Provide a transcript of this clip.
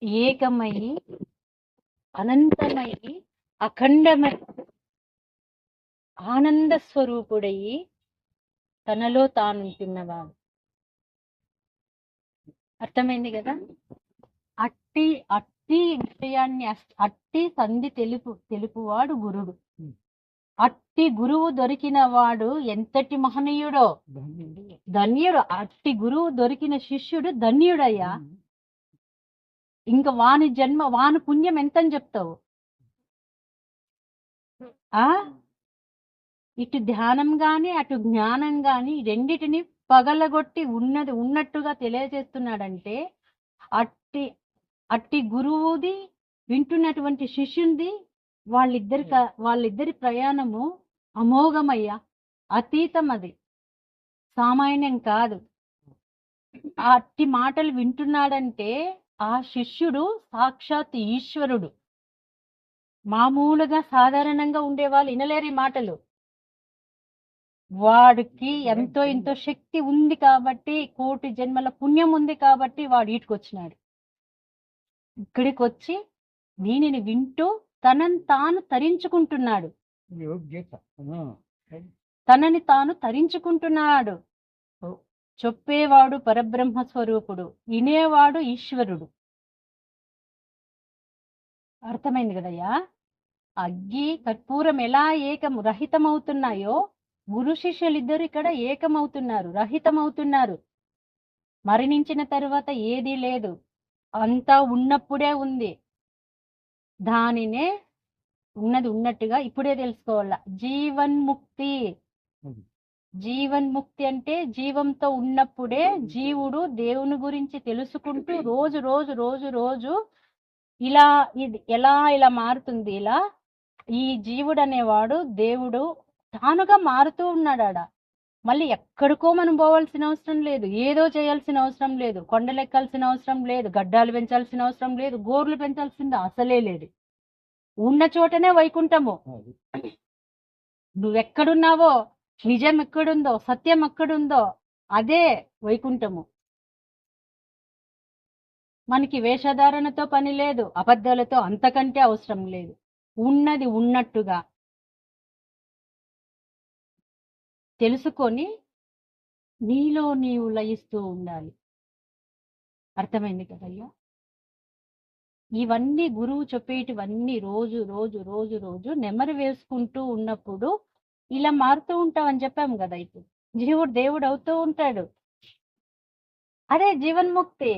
ఏకమై అనంతమై అఖండమై ఆనంద స్వరూపుడయి తనలో తానుంటున్నవాడు. అర్థమైంది కదా? అట్టి అట్టి విషయాన్ని అట్టి సంధి తెలుపువాడు గురుడు. అట్టి గురువు దొరికిన వాడు ఎంతటి మహనీయుడో, ధన్యుడు. అట్టి గురువు దొరికిన శిష్యుడు ధన్యుడయ్యా. ఇంకా వాని జన్మ వాని పుణ్యం ఎంతని చెప్తావు? ఇటు ధ్యానం గాని అటు జ్ఞానం గాని రెండిటిని పగలగొట్టి ఉన్నది ఉన్నట్టుగా తెలియజేస్తున్నాడంటే అట్టి అట్టి గురువుది వింటున్నటువంటి శిష్యునిది వాళ్ళిద్దరి ప్రయాణము అమోఘమయ్యా, అతీతం. అది సామాన్యం కాదు. అట్టి మాటలు వింటున్నాడంటే ఆ శిష్యుడు సాక్షాత్ ఈశ్వరుడు. మామూలుగా సాధారణంగా ఉండేవాళ్ళు వినలేరు ఈ మాటలు. వాడికి ఎంతో ఎంతో శక్తి ఉంది కాబట్టి, కోటి జన్మల పుణ్యం ఉంది కాబట్టి వాడు ఈటుకొచ్చినాడు. ఇక్కడికి వచ్చి దీనిని వింటూ తనని తాను తరించుకుంటున్నాడు. తనని తాను తరించుకుంటున్నాడు. చెప్పేవాడు పరబ్రహ్మ స్వరూపుడు, వినేవాడు ఈశ్వరుడు. అర్థమైంది కదయ్యా? అగ్గి కర్పూరం ఎలా రహితమవుతున్నాయో గురు శిష్యులిద్దరు ఇక్కడ ఏకమవుతున్నారు, రహితమవుతున్నారు. మరణించిన తర్వాత ఏదీ లేదు, అంతా ఉన్నప్పుడే ఉంది. దానినే ఉన్నది ఉన్నట్టుగా ఇప్పుడే తెలుసుకోవాల. జీవన్ముక్తి. జీవన్ముక్తి అంటే జీవంతో ఉన్నప్పుడే జీవుడు దేవుని గురించి తెలుసుకుంటూ రోజు రోజు రోజు రోజు ఇలా ఇలా మారుతుంది. ఇలా ఈ జీవుడు అనేవాడు దేవుడు తానుగా మారుతూ ఉన్నాడా. మళ్ళీ ఎక్కడికో మనం పోవాల్సిన అవసరం లేదు, ఏదో చేయాల్సిన అవసరం లేదు, కొండలెక్కాల్సిన అవసరం లేదు, గడ్డాలు పెంచాల్సిన అవసరం లేదు, గోర్లు పెంచాల్సింది అసలే లేదు. ఉన్న చోటనే వైకుంఠము. నువ్వెక్కడున్నావో, నిజం ఎక్కడుందో, సత్యం ఎక్కడుందో అదే వైకుంఠము. మనకి వేషధారణతో పని లేదు, అబద్ధాలతో అంతకంటే అవసరం లేదు. ఉన్నది ఉన్నట్టుగా తెలుసుకొని నీలో నీవు లయిస్తూ ఉండాలి. అర్థమైంది కదయ్యా? ఇవన్నీ గురువు చెప్పేటివన్నీ రోజు రోజు రోజు రోజు నెమరు వేసుకుంటూ ఉన్నప్పుడు ఇలా మారుతూ ఉంటామని చెప్పాము కదా. ఇప్పుడు జీవుడు దేవుడు అవుతూ ఉంటాడు. అదే జీవన్ముక్తి.